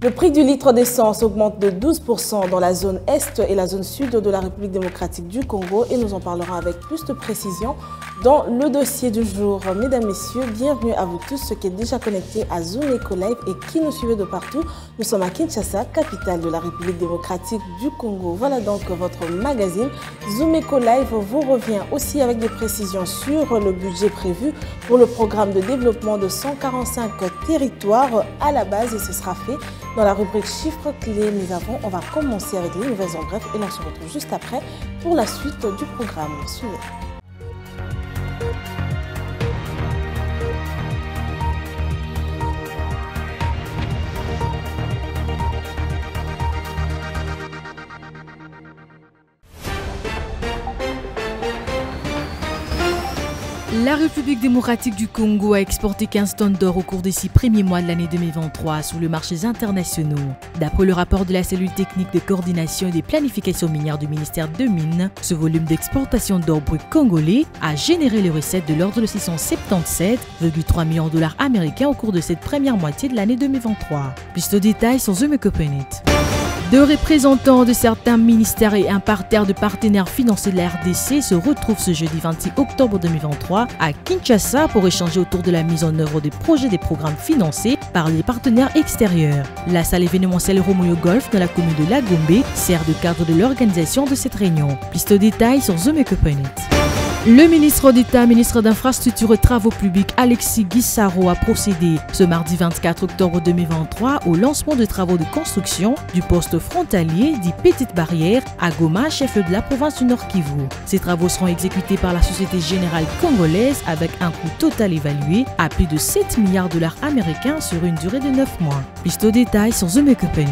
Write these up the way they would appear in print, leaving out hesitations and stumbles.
Le prix du litre d'essence augmente de 12% dans la zone Est et la zone Sud de la République démocratique du Congo et nous en parlerons avec plus de précision dans le dossier du jour. Mesdames, Messieurs, bienvenue à vous tous, ceux qui êtes déjà connectés à Zoom Eco Live et qui nous suivez de partout. Nous sommes à Kinshasa, capitale de la République démocratique du Congo. Voilà donc votre magazine. Zoom Eco Live vous revient aussi avec des précisions sur le budget prévu pour le programme de développement de 145 territoires à la base et ce sera fait dans la rubrique chiffres clés. Mais avant, on va commencer avec les nouvelles en bref et l'on se retrouve juste après pour la suite du programme. Suivez. La République démocratique du Congo a exporté 15 tonnes d'or au cours des 6 premiers mois de l'année 2023 sur les marchés internationaux. D'après le rapport de la cellule technique de coordination et des planifications minières du ministère de Mines, ce volume d'exportation d'or brut congolais a généré les recettes de l'ordre de 677,3 millions de dollars américains au cours de cette première moitié de l'année 2023. Plus de détails sur The Mekopenet. Deux représentants de certains ministères et un parterre de partenaires financiers de la RDC se retrouvent ce jeudi 26 octobre 2023 à Kinshasa pour échanger autour de la mise en œuvre des projets des programmes financés par les partenaires extérieurs. La salle événementielle Romoyo Golf dans la commune de Lagombe sert de cadre de l'organisation de cette réunion. Plus de détails sur The Mekopenet. Le ministre d'État, ministre d'Infrastructures et Travaux publics, Alexis Guissaro, a procédé ce mardi 24 octobre 2023 au lancement des travaux de construction du poste frontalier dit Petite Barrière à Goma, chef-lieu de la province du Nord Kivu. Ces travaux seront exécutés par la Société Générale Congolaise avec un coût total évalué à plus de 7 milliards de dollars américains sur une durée de 9 mois. Plus de détails sur The Mekopenet.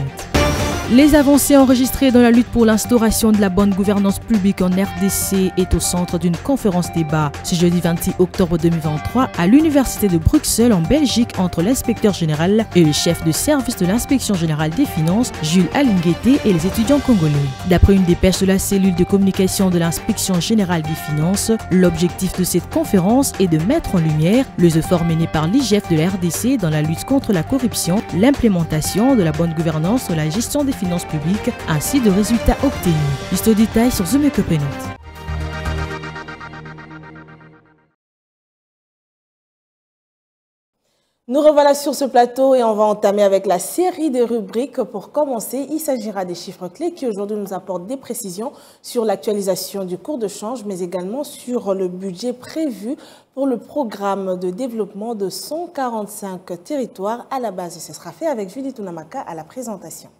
Les avancées enregistrées dans la lutte pour l'instauration de la bonne gouvernance publique en RDC est au centre d'une conférence débat ce jeudi 26 octobre 2023 à l'Université de Bruxelles en Belgique entre l'inspecteur général et le chef de service de l'inspection générale des finances, Jules Alingueté, et les étudiants congolais. D'après une dépêche de la cellule de communication de l'inspection générale des finances, l'objectif de cette conférence est de mettre en lumière les efforts menés par l'IGF de la RDC dans la lutte contre la corruption, l'implémentation de la bonne gouvernance sur la gestion des finances publiques ainsi de résultats obtenus. Plus de détails sur The Mekopenet. Nous revoilà sur ce plateau et on va entamer avec la série des rubriques. Pour commencer, il s'agira des chiffres clés qui aujourd'hui nous apportent des précisions sur l'actualisation du cours de change, mais également sur le budget prévu pour le programme de développement de 145 territoires à la base. Et ce sera fait avec Judith Unamaka à la présentation.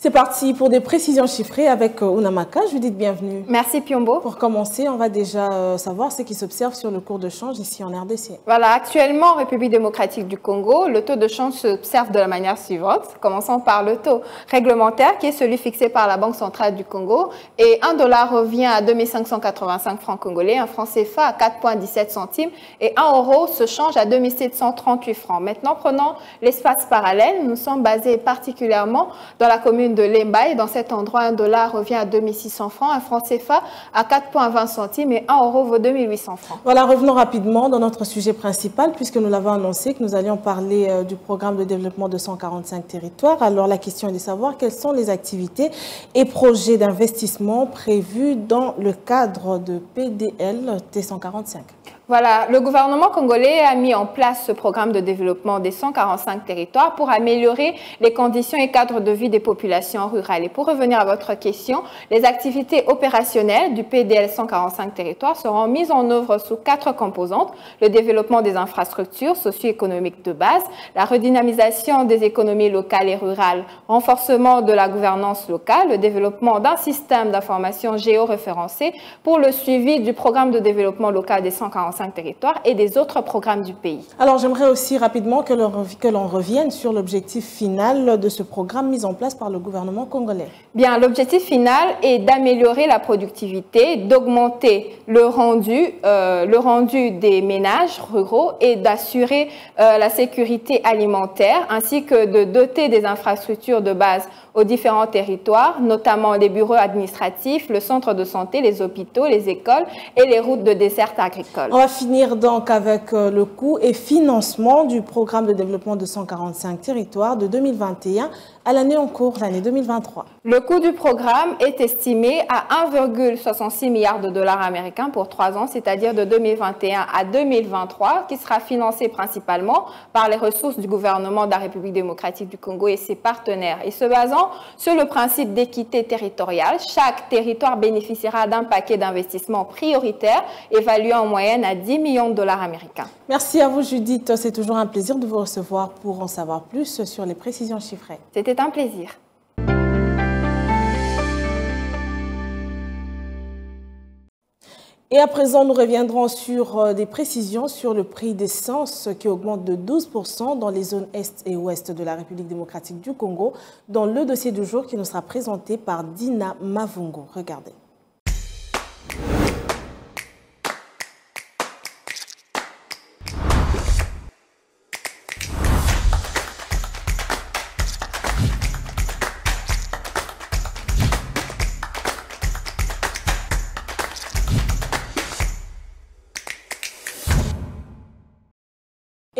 C'est parti pour des précisions chiffrées avec Unamaka. Judith, bienvenue. Merci Piombo. Pour commencer, on va déjà savoir ce qui s'observe sur le cours de change ici en RDC. Voilà, actuellement en République démocratique du Congo, le taux de change s'observe de la manière suivante. Commençons par le taux réglementaire qui est celui fixé par la Banque centrale du Congo. Et $1 revient à 2585 francs congolais, un franc CFA à 4,17 centimes et €1 se change à 2738 francs. Maintenant, prenons l'espace parallèle. Nous sommes basés particulièrement dans la commune de Lemba et dans cet endroit, $1 revient à 2600 francs, un franc CFA à 4,20 centimes et €1 vaut 2800 francs. Voilà, revenons rapidement dans notre sujet principal puisque nous l'avons annoncé que nous allions parler du programme de développement de 145 territoires. Alors la question est de savoir quelles sont les activités et projets d'investissement prévus dans le cadre de PDL T145. Voilà, le gouvernement congolais a mis en place ce programme de développement des 145 territoires pour améliorer les conditions et cadres de vie des populations rurales. Et pour revenir à votre question, les activités opérationnelles du PDL 145 territoires seront mises en œuvre sous 4 composantes: le développement des infrastructures socio-économiques de base, la redynamisation des économies locales et rurales, renforcement de la gouvernance locale, le développement d'un système d'information géoréférencé pour le suivi du programme de développement local des 145 territoires et des autres programmes du pays. Alors j'aimerais aussi rapidement que l'on revienne sur l'objectif final de ce programme mis en place par le gouvernement congolais. Bien, l'objectif final est d'améliorer la productivité, d'augmenter le rendu des ménages ruraux et d'assurer la sécurité alimentaire ainsi que de doter des infrastructures de base aux différents territoires, notamment les bureaux administratifs, le centre de santé, les hôpitaux, les écoles et les routes de desserte agricole. On va finir donc avec le coût et financement du programme de développement de 145 territoires de 2021 à l'année en cours, l'année 2023. Le coût du programme est estimé à 1,66 milliard de dollars américains pour 3 ans, c'est-à-dire de 2021 à 2023, qui sera financé principalement par les ressources du gouvernement de la République démocratique du Congo et ses partenaires. Et se basant sur le principe d'équité territoriale, chaque territoire bénéficiera d'un paquet d'investissements prioritaires évalué en moyenne à 10 millions de dollars américains. Merci à vous Judith, c'est toujours un plaisir de vous recevoir pour en savoir plus sur les précisions chiffrées. C'était un plaisir. Et à présent, nous reviendrons sur des précisions sur le prix d'essence qui augmente de 12% dans les zones Est et Ouest de la République démocratique du Congo, dans le dossier du jour qui nous sera présenté par Dina Mavungo. Regardez.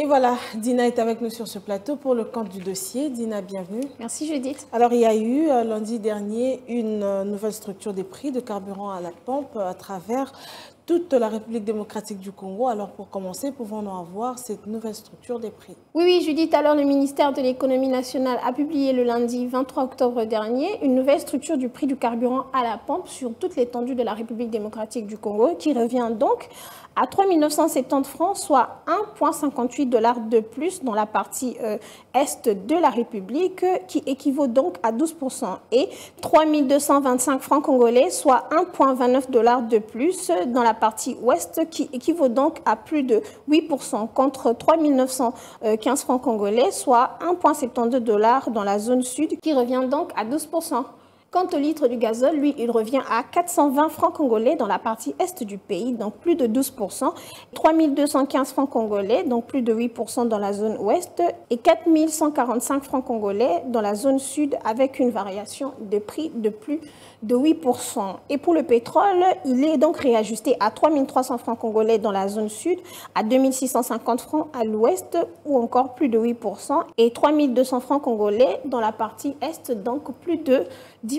Et voilà, Dina est avec nous sur ce plateau pour le compte du dossier. Dina, bienvenue. Merci Judith. Alors, il y a eu lundi dernier une nouvelle structure des prix de carburant à la pompe à travers toute la République démocratique du Congo. Alors, pour commencer, pouvons-nous avoir cette nouvelle structure des prix? Oui, Judith. Alors, le ministère de l'économie nationale a publié le lundi 23 octobre dernier une nouvelle structure du prix du carburant à la pompe sur toute l'étendue de la République démocratique du Congo, qui revient donc à 3 970 francs, soit 1,58 $ de plus dans la partie est de la République, qui équivaut donc à 12%, et 3 225 francs congolais, soit 1,29 $ de plus dans la partie ouest, qui équivaut donc à plus de 8%, contre 3 915 francs congolais, soit 1,72 $ dans la zone sud, qui revient donc à 12%. Quant au litre du gazole, lui, il revient à 420 francs congolais dans la partie est du pays, donc plus de 12%, 3 215 francs congolais, donc plus de 8% dans la zone ouest, et 4 145 francs congolais dans la zone sud, avec une variation de prix de plus de 8%. Et pour le pétrole, il est donc réajusté à 3 300 francs congolais dans la zone sud, à 2 650 francs à l'ouest, ou encore plus de 8%, et 3 200 francs congolais dans la partie est, donc plus de 10%.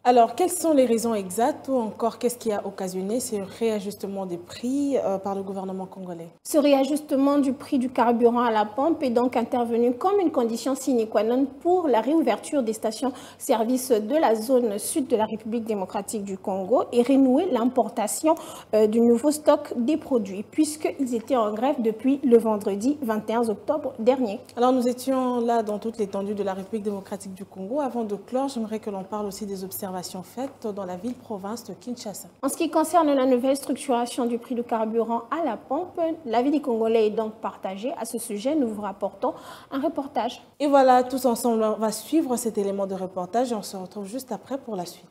Alors, quelles sont les raisons exactes ou encore qu'est-ce qui a occasionné ce réajustement des prix par le gouvernement congolais? Ce réajustement du prix du carburant à la pompe est donc intervenu comme une condition sine qua non pour la réouverture des stations-service de la zone sud de la République démocratique du Congo et renouer l'importation du nouveau stock des produits, puisqu'ils étaient en grève depuis le vendredi 21 octobre dernier. Alors, nous étions là dans toute l'étendue de la République démocratique du Congo. Avant de clore, j'aimerais que l'on parle aussi des observations faites dans la ville-province de Kinshasa. En ce qui concerne la nouvelle structuration du prix du carburant à la pompe, l'avis des Congolais est donc partagé. À ce sujet, nous vous rapportons un reportage. Et voilà, tous ensemble, on va suivre cet élément de reportage et on se retrouve juste après pour la suite.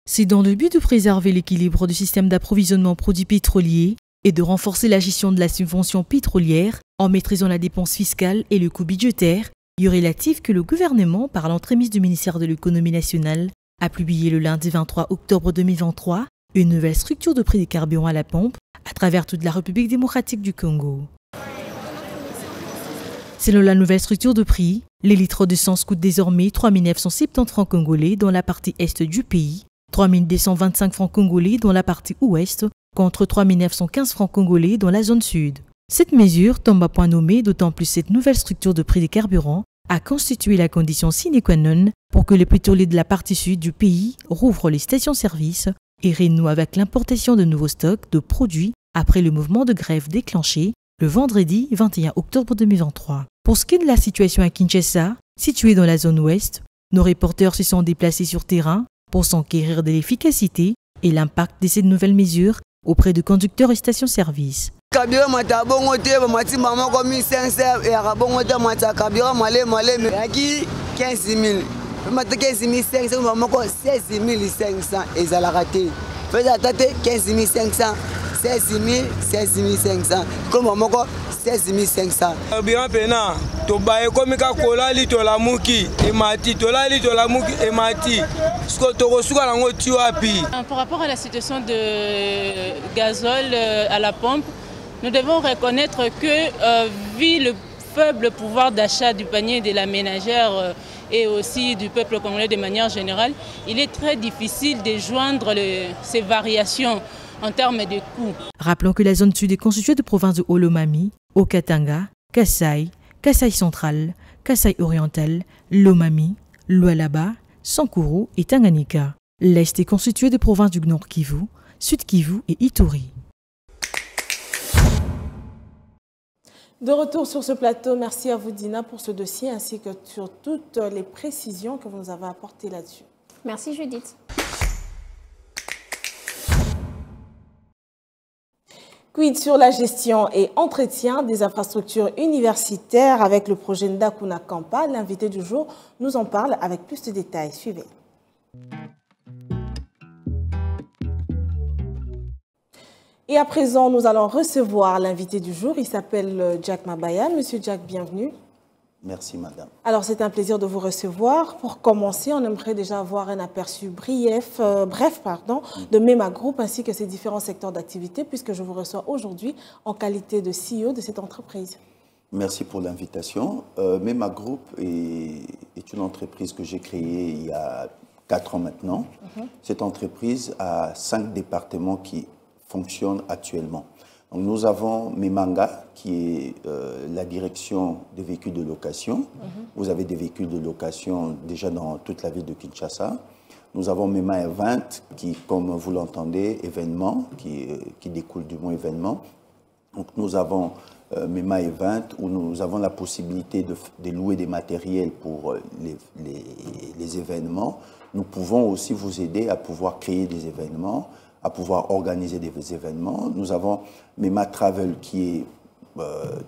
C'est dans le but de préserver l'équilibre du système d'approvisionnement produits pétroliers et de renforcer la gestion de la subvention pétrolière en maîtrisant la dépense fiscale et le coût budgétaire relatif que le gouvernement, par l'entremise du ministère de l'économie nationale, a publié le lundi 23 octobre 2023 une nouvelle structure de prix des carburants à la pompe à travers toute la République démocratique du Congo. Selon la nouvelle structure de prix, les litres d'essence coûtent désormais 3 970 francs congolais dans la partie est du pays, 3 225 francs congolais dans la partie ouest, contre 3 915 francs congolais dans la zone sud. Cette mesure tombe à point nommé, d'autant plus cette nouvelle structure de prix des carburants a constitué la condition sine qua non pour que les pétroliers de la partie sud du pays rouvrent les stations-service et renouent avec l'importation de nouveaux stocks de produits après le mouvement de grève déclenché le vendredi 21 octobre 2023. Pour ce qui est de la situation à Kinshasa, située dans la zone ouest, nos reporters se sont déplacés sur terrain pour s'enquérir de l'efficacité et l'impact de ces nouvelles mesures auprès de conducteurs et stations-service. Carburant mata bongo te mati maman comme 1500 et bongo te mata carburant malé mais aquí 15 000 mata 15 500 maman ko 16 500 et ça l'a raté fait attaquer 15 500 16 500 comme maman ko 16 500 carburant pena tobaye komi ka kolali tolamuki emati tolali tolamuki emati sko tokosuka nango ti wapi. Par rapport à la situation de gazole à la pompe, nous devons reconnaître que vu le faible pouvoir d'achat du panier de la ménagère et aussi du peuple congolais de manière générale, il est très difficile de joindre ces variations en termes de coûts. Rappelons que la zone sud est constituée de provinces de Olomami, Okatanga, Kasaï, Kasaï central, Kasaï oriental, Lomami, Lualaba, Sankuru et Tanganyika. L'est est constitué de provinces du Nord Kivu, Sud Kivu et Ituri. De retour sur ce plateau, merci à vous Dina pour ce dossier ainsi que sur toutes les précisions que vous nous avez apportées là-dessus. Merci Judith. Quid sur la gestion et entretien des infrastructures universitaires avec le projet Ndakuna Kampa? L'invité du jour nous en parle avec plus de détails. Suivez. Et à présent, nous allons recevoir l'invité du jour. Il s'appelle Jack Mabaya. Monsieur Jack, bienvenue. Merci, madame. Alors, c'est un plaisir de vous recevoir. Pour commencer, on aimerait déjà avoir un aperçu bref de MEMA Group ainsi que ses différents secteurs d'activité, puisque je vous reçois aujourd'hui en qualité de CEO de cette entreprise. Merci pour l'invitation. MEMA Group est une entreprise que j'ai créée il y a 4 ans maintenant. Cette entreprise a 5 départements qui fonctionnent actuellement. Donc, nous avons MEMANGA, qui est la direction des véhicules de location. Vous avez des véhicules de location déjà dans toute la ville de Kinshasa. Nous avons MEMA Event, qui, comme vous l'entendez, événement, qui découle du mot événement. Donc, nous avons MEMA Event, où nous avons la possibilité de louer des matériels pour les événements. Nous pouvons aussi vous aider à pouvoir créer des événements, à pouvoir organiser des événements. Nous avons MEMA Travel qui est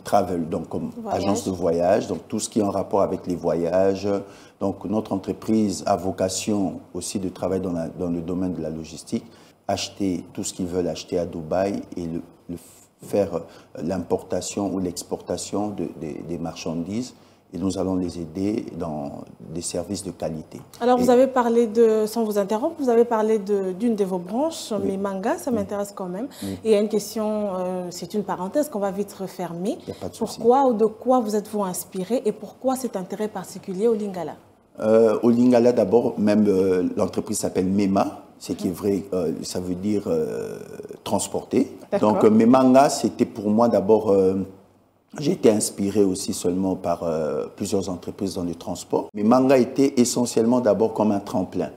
Travel, donc comme agence de voyage, donc tout ce qui est en rapport avec les voyages. Donc notre entreprise a vocation aussi de travailler dans le domaine de la logistique, acheter tout ce qu'ils veulent acheter à Dubaï et faire l'importation ou l'exportation des marchandises. Et nous allons les aider dans des services de qualité. Alors, vous avez parlé sans vous interrompre, vous avez parlé d'une de vos branches, MEMANGA, ça m'intéresse quand même. Et il y a une question, c'est une parenthèse qu'on va vite refermer. Il n'y a pas de souci. Pourquoi ou de quoi vous êtes-vous inspiré et pourquoi cet intérêt particulier au Lingala? Au Lingala, d'abord, même l'entreprise s'appelle MEMA, ce qui est vrai, ça veut dire transporter. Donc, MEMANGA, c'était pour moi d'abord... J'ai été inspiré aussi seulement par plusieurs entreprises dans le transport. Mais MEMANGA était essentiellement d'abord comme un tremplin.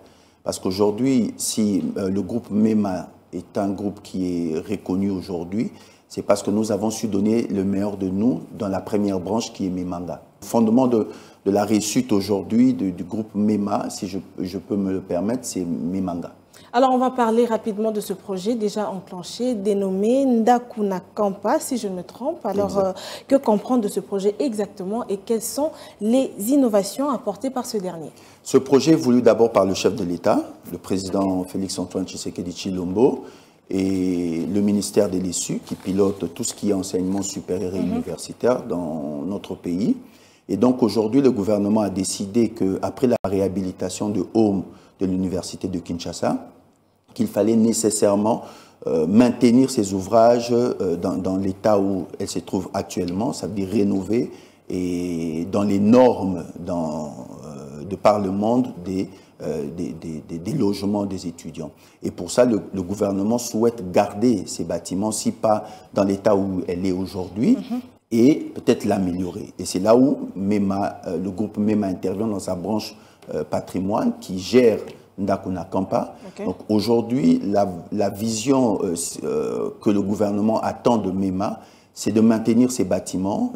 Parce qu'aujourd'hui, si le groupe MEMA est un groupe qui est reconnu aujourd'hui, c'est parce que nous avons su donner le meilleur de nous dans la première branche qui est MEMANGA. Le fondement de la réussite aujourd'hui du groupe MEMA, si je peux me le permettre, c'est MEMANGA. Alors, on va parler rapidement de ce projet déjà enclenché, dénommé Ndakuna Kampa, si je ne me trompe. Alors, que comprendre de ce projet exactement et quelles sont les innovations apportées par ce dernier? Ce projet est voulu d'abord par le chef de l'État, le président Félix-Antoine Tshisekedi Tshilombo, et le ministère de l'ISU, qui pilote tout ce qui est enseignement supérieur et universitaire dans notre pays. Et donc, aujourd'hui, le gouvernement a décidé qu'après la réhabilitation de Home de l'université de Kinshasa, qu'il fallait nécessairement maintenir ces ouvrages dans l'état où elles se trouvent actuellement, ça veut dire rénover et dans les normes de par le monde des logements des étudiants. Et pour ça, le gouvernement souhaite garder ces bâtiments, si pas dans l'état où elle est aujourd'hui, et peut-être l'améliorer. Et c'est là où MEMA, le groupe MEMA intervient dans sa branche patrimoine qui gère Ndakuna Kampa. Donc aujourd'hui, la vision que le gouvernement attend de MEMA, c'est de maintenir ces bâtiments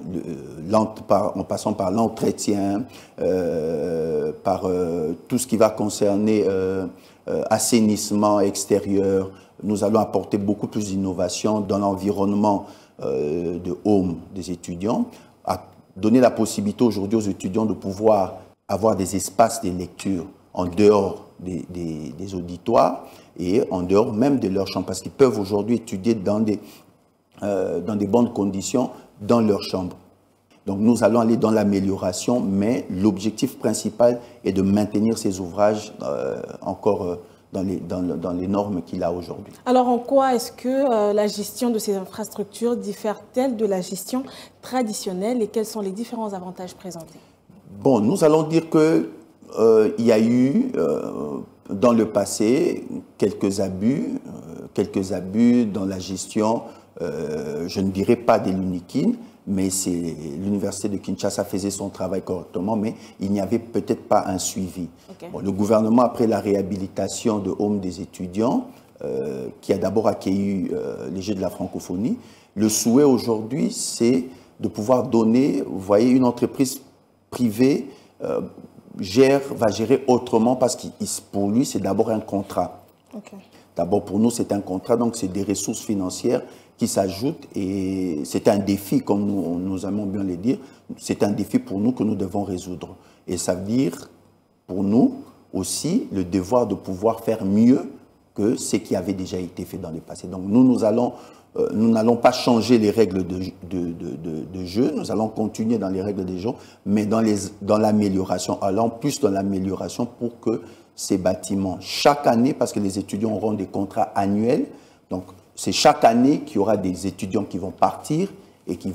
en passant par l'entretien, par tout ce qui va concerner assainissement extérieur. Nous allons apporter beaucoup plus d'innovation dans l'environnement de home des étudiants, à donner la possibilité aujourd'hui aux étudiants de pouvoir avoir des espaces de lecture en dehors des auditoires et en dehors même de leur chambre, parce qu'ils peuvent aujourd'hui étudier dans des bonnes conditions dans leur chambre. Donc nous allons aller dans l'amélioration, mais l'objectif principal est de maintenir ces ouvrages encore dans les normes qu'il a aujourd'hui. Alors en quoi est-ce que la gestion de ces infrastructures diffère-t-elle de la gestion traditionnelle et quels sont les différents avantages présentés? Bon, nous allons dire que il y a eu dans le passé quelques abus dans la gestion, je ne dirais pas des l'UNIKIN, mais l'université de Kinshasa faisait son travail correctement, mais il n'y avait peut-être pas un suivi. Okay. Bon, le gouvernement, après la réhabilitation de Home des étudiants, qui a d'abord accueilli les Jeux de la francophonie, le souhait aujourd'hui, c'est de pouvoir donner, vous voyez, une entreprise privée va gérer autrement parce que pour lui, c'est d'abord un contrat. Okay. D'abord, pour nous, c'est un contrat, donc c'est des ressources financières qui s'ajoutent et c'est un défi, comme nous aimons bien le dire, c'est un défi pour nous que nous devons résoudre. Et ça veut dire, pour nous aussi, le devoir de pouvoir faire mieux que ce qui avait déjà été fait dans le passé. Donc nous n'allons pas changer les règles de jeu, nous allons continuer dans les règles de jeu, mais dans l'amélioration, allant plus dans l'amélioration pour que ces bâtiments, chaque année, parce que les étudiants auront des contrats annuels, donc c'est chaque année qu'il y aura des étudiants qui vont partir et que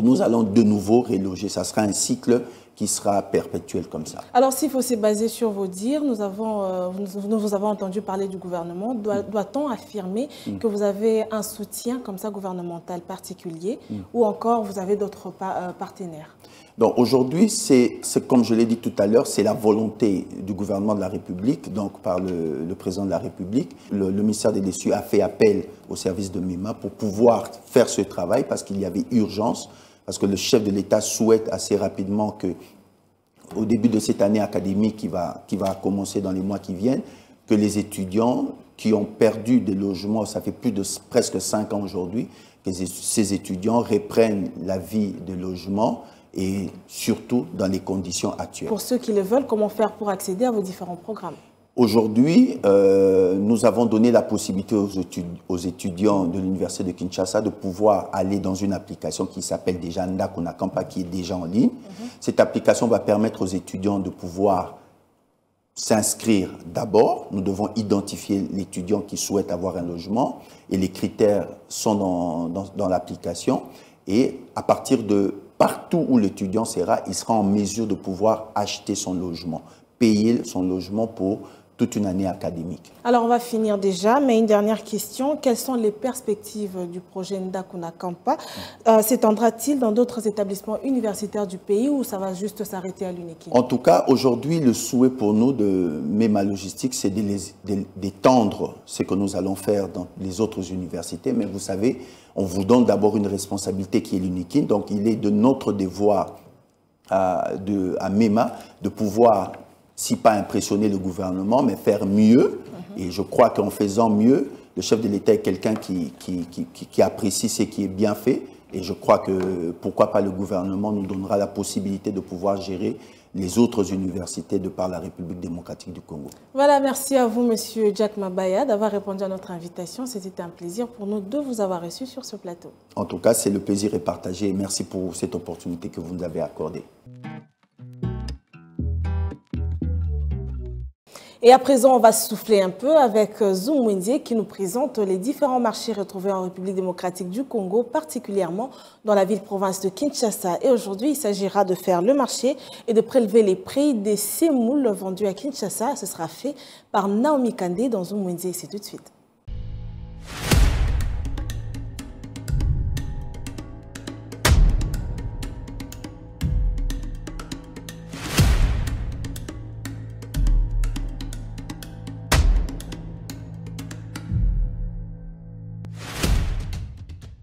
nous allons de nouveau reloger. Ça sera un cycle qui sera perpétuel comme ça. Alors, s'il faut se baser sur vos dires, nous vous avons entendu parler du gouvernement. Doit-on affirmer que vous avez un soutien comme ça gouvernemental particulier ou encore vous avez d'autres partenaires? Donc aujourd'hui, c'est comme je l'ai dit tout à l'heure, c'est la volonté du gouvernement de la République, donc par le président de la République. Le ministère des Déçus a fait appel au service de MEMA pour pouvoir faire ce travail parce qu'il y avait urgence, parce que le chef de l'État souhaite assez rapidement que, au début de cette année académique qui va commencer dans les mois qui viennent, que les étudiants qui ont perdu des logements, ça fait plus de presque 5 ans aujourd'hui, que ces étudiants reprennent la vie de logement et surtout dans les conditions actuelles. Pour ceux qui le veulent, comment faire pour accéder à vos différents programmes? Aujourd'hui, nous avons donné la possibilité aux étudiants de l'Université de Kinshasa de pouvoir aller dans une application qui s'appelle déjà Ndaku na Kampa, qui est déjà en ligne. Cette application va permettre aux étudiants de pouvoir s'inscrire d'abord. Nous devons identifier l'étudiant qui souhaite avoir un logement et les critères sont dans l'application. Et à partir de partout où l'étudiant sera, il sera en mesure de pouvoir acheter son logement, payer son logement pour toute une année académique. Alors on va finir déjà, mais une dernière question. Quelles sont les perspectives du projet Ndaku na Kampa? S'étendra-t-il dans d'autres établissements universitaires du pays ou ça va juste s'arrêter à l'UNIKIN? En tout cas, aujourd'hui, le souhait pour nous de MEMA Logistique, c'est d'étendre ce que nous allons faire dans les autres universités. Mais vous savez, on vous donne d'abord une responsabilité qui est l'UNIKIN. Donc il est de notre devoir à MEMA de pouvoir, si pas impressionner le gouvernement, mais faire mieux. Et je crois qu'en faisant mieux, le chef de l'État est quelqu'un qui apprécie ce qui est bien fait. Et je crois que, pourquoi pas, le gouvernement nous donnera la possibilité de pouvoir gérer les autres universités de par la République démocratique du Congo. Voilà, merci à vous, Monsieur Jack Mabaya, d'avoir répondu à notre invitation. C'était un plaisir pour nous de vous avoir reçu sur ce plateau. En tout cas, c'est le plaisir est partagé. Et merci pour cette opportunité que vous nous avez accordée. Et à présent, on va souffler un peu avec Zoom Wendy qui nous présente les différents marchés retrouvés en République démocratique du Congo, particulièrement dans la ville-province de Kinshasa. Et aujourd'hui, il s'agira de faire le marché et de prélever les prix des sémoules vendus à Kinshasa. Ce sera fait par Naomi Kandé dans Zoom Wendy. C'est tout de suite.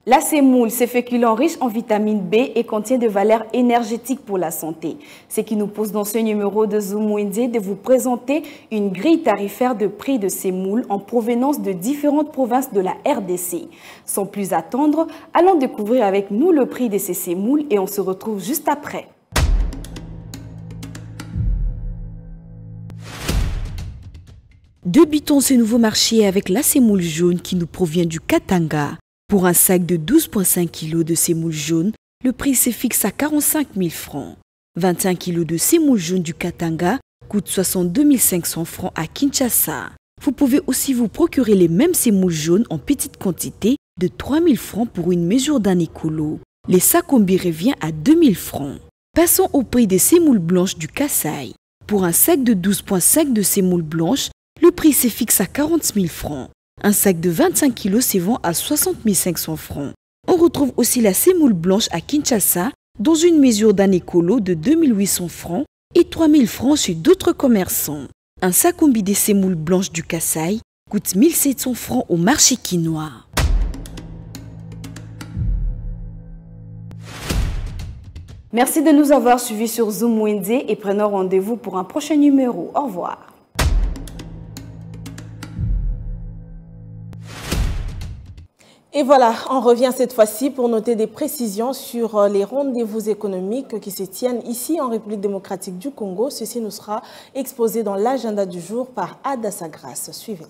La sémoule, c'est féculent riche en vitamine B et contient des valeurs énergétiques pour la santé. Ce qui nous pousse dans ce numéro de Zoom Wendy de vous présenter une grille tarifaire de prix de sémoule en provenance de différentes provinces de la RDC. Sans plus attendre, allons découvrir avec nous le prix de ces sémoules et on se retrouve juste après. Débutons ce nouveau marché avec la sémoule jaune qui nous provient du Katanga. Pour un sac de 12,5 kg de sémoule jaune, le prix se fixe à 45 000 francs. 25 kg de semoule jaune du Katanga coûte 62 500 francs à Kinshasa. Vous pouvez aussi vous procurer les mêmes semoules jaunes en petite quantité de 3 000 francs pour une mesure d'un écolo. Les Sakombi revient à 2 000 francs. Passons au prix des semoules blanches du Kasaï. Pour un sac de 12,5 de semoules blanches, le prix se fixe à 40 000 francs. Un sac de 25 kg se vend à 60 500 francs. On retrouve aussi la semoule blanche à Kinshasa dans une mesure d'un écolo de 2 800 francs et 3 000 francs chez d'autres commerçants. Un Sakombi des semoules blanches du Kasaï coûte 1 700 francs au marché quinois. Merci de nous avoir suivis sur Zoom Wednesday et prenons rendez-vous pour un prochain numéro. Au revoir. Et voilà, on revient cette fois-ci pour noter des précisions sur les rendez-vous économiques qui se tiennent ici en République démocratique du Congo. Ceci nous sera exposé dans l'agenda du jour par Ada Sagras. Suivez.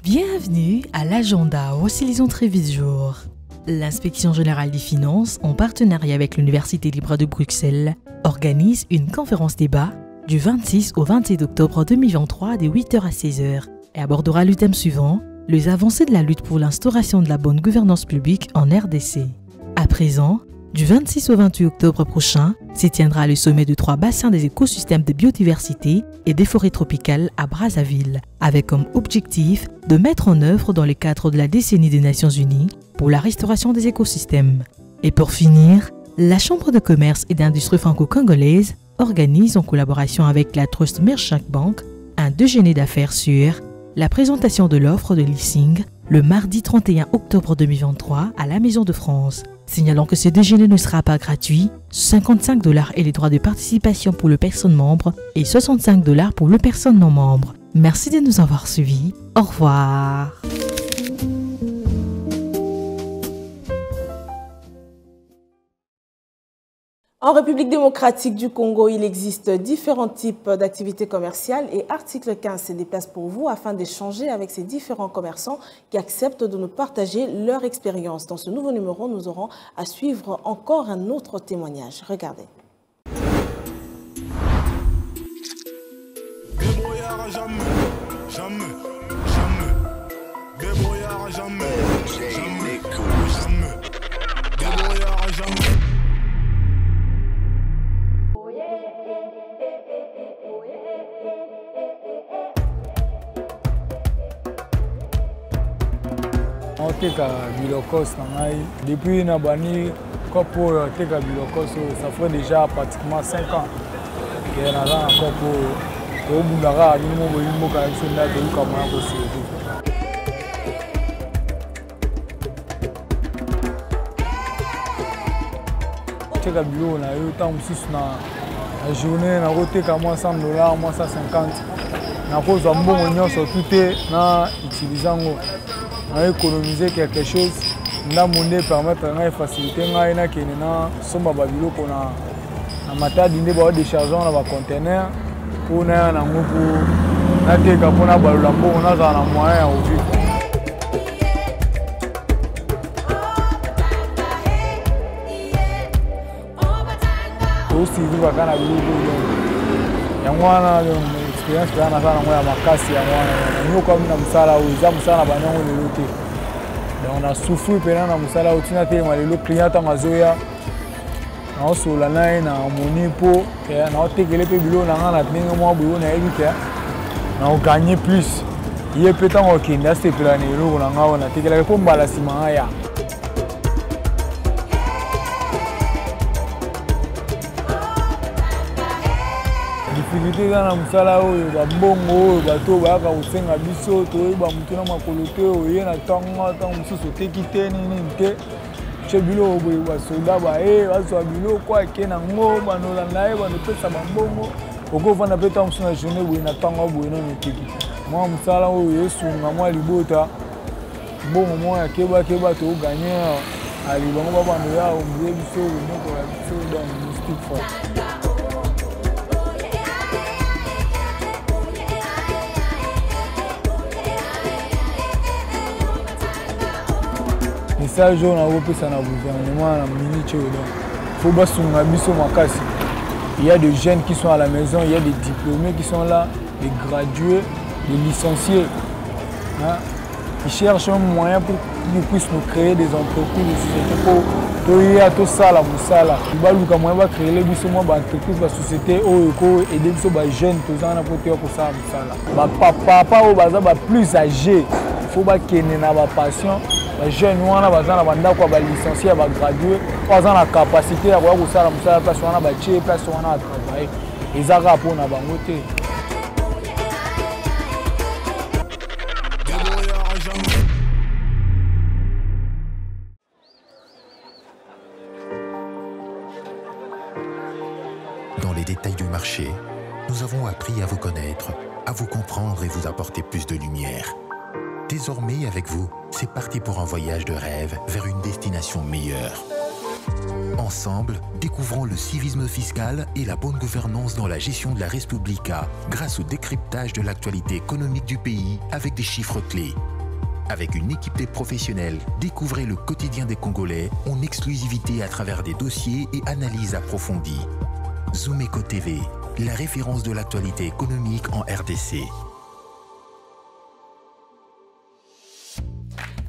Bienvenue à l'agenda. Voici les entrées du jour. L'inspection générale des finances, en partenariat avec l'Université libre de Bruxelles, organise une conférence débat du 26 au 27 octobre 2023 de 8h à 16h et abordera le thème suivant, les avancées de la lutte pour l'instauration de la bonne gouvernance publique en RDC. À présent, du 26 au 28 octobre prochain, s'y tiendra le sommet de 3 bassins des écosystèmes de biodiversité et des forêts tropicales à Brazzaville, avec comme objectif de mettre en œuvre dans le cadre de la décennie des Nations Unies pour la restauration des écosystèmes. Et pour finir, la Chambre de commerce et d'industrie franco-congolaise organise en collaboration avec la Trust Merchant Bank un déjeuner d'affaires sur la présentation de l'offre de leasing le mardi 31 octobre 2023 à la Maison de France. Signalant que ce déjeuner ne sera pas gratuit, 55 $ et les droits de participation pour le personne membre et 65 $ pour le personne non membre. Merci de nous avoir suivis. Au revoir. En République démocratique du Congo, il existe différents types d'activités commerciales et Article 15 se déplace pour vous afin d'échanger avec ces différents commerçants qui acceptent de nous partager leur expérience. Dans ce nouveau numéro, nous aurons à suivre encore un autre témoignage. Regardez. Débrouillard jamais, jamais, jamais. Débrouillard jamais, jamais, jamais. Débrouillard jamais. On teka bilokos na ngai depuis na bani kopo teka bilokos ça fait déjà pratiquement 5 ans que na na kopo au bundara ni mo boyimbo ka sona de ko ma ko se teka bilo na yo tant mususu na journée na ko teka moi $100 moi 150 na ko zo mbongo nyonso tout na utilisant économiser quelque chose, na monde permettre de faciliter na kene na somba babilo kona na mata dinde ba déchargeant na ba conteneur pour na ngupu na teka pona balula mbo na za na moyen ya ovi. Aussi viva kana bilo ya mwana experience kana sana moya makasi ya mwana nyo kwa mina msala uza msala banyango lelote on a souffert pendant na msala utina te malelo client ta mazoya na osola nae na moni po na otekele pe bilo na ngana tinga mwa buyo na ebika na o gagner plus ye peut en okenda c'est plan lelo na ngawa na tekela ko mbala sima ya difficulté dans la musala oyo babongo oyo bato bayaka kosenga biso toyeba mutu na makolo te oye na ntango mosusu oteki te nini te che biloko boye basoda baye bazwa biloko ake nango banolanda ye banopesa bambongo okovanda mpe ntango mosusu na journée boye na ntango boye nano oteki mwa mosala oyo esunga mwa libota bon moi keba to gagner ali bango ba bando ya ombe biso moko la biso dans mystique fort. Message on a opesa na gouvernement na minute donc faut basunga biso makasi. Il y a des jeunes qui sont à la maison, il y a des diplômés qui sont là, des gradués, des licenciés. Hein? Ils cherchent un moyen pour qu'ils puissent nous créer des entreprises, des sociétés pour tout ça, la moussala. Ils vont créer les entreprises, la société, aider les jeunes, tout ça, pour ça, la papa, plus âgé, il faut qu'ils aient une passion. Les jeunes, ils ont licenciés, gradués, ils ont la capacité à avoir ça, la place où on a bâti, place où on a travaillé. Ils ont rapport à la banque. Dans les détails du marché, nous avons appris à vous connaître, à vous comprendre et vous apporter plus de lumière. Désormais, avec vous, c'est parti pour un voyage de rêve vers une destination meilleure. Ensemble, découvrons le civisme fiscal et la bonne gouvernance dans la gestion de la Res Publica grâce au décryptage de l'actualité économique du pays avec des chiffres clés. Avec une équipe de professionnels, découvrez le quotidien des Congolais en exclusivité à travers des dossiers et analyses approfondies. Zoomeco TV, la référence de l'actualité économique en RDC.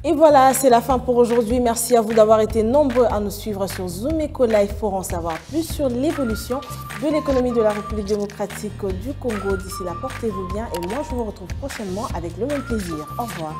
Et voilà, c'est la fin pour aujourd'hui. Merci à vous d'avoir été nombreux à nous suivre sur Zoomeco Live pour en savoir plus sur l'évolution de l'économie de la République démocratique du Congo. D'ici là, portez-vous bien et moi je vous retrouve prochainement avec le même plaisir. Au revoir.